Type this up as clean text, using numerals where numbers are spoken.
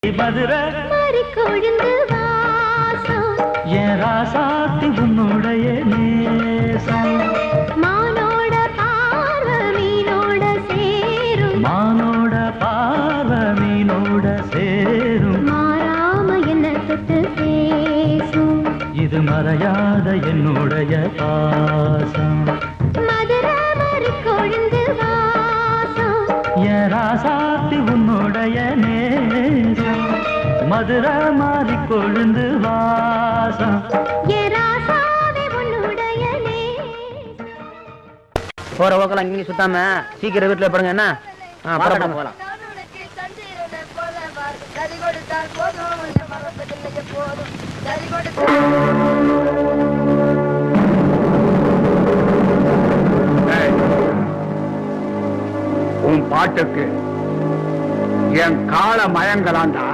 மதுரை கொழுந்து வாசம் என் ராசாத்தி உன்னுடைய நேசம் மானோட பார்வ மீனோட சேரும் மானோட பார்வ மீனோட சேரும் மாறாம என்ன தொட்டு பேசும் இது மறையாத என்னுடைய பாசம் மதுரை மாறி கொழுந்து வாசம் என் ராசாத்தி உன்னுடைய நேசம் மதுரை மாறி கொழுந்து வாசம் போற ஓக்கெல்லாம் அங்கே சுத்தாம சீக்கிரம் வீட்டுல பாருங்க என்ன போலாம் உன் பாட்டுக்கு என் கால மயங்கலாண்டா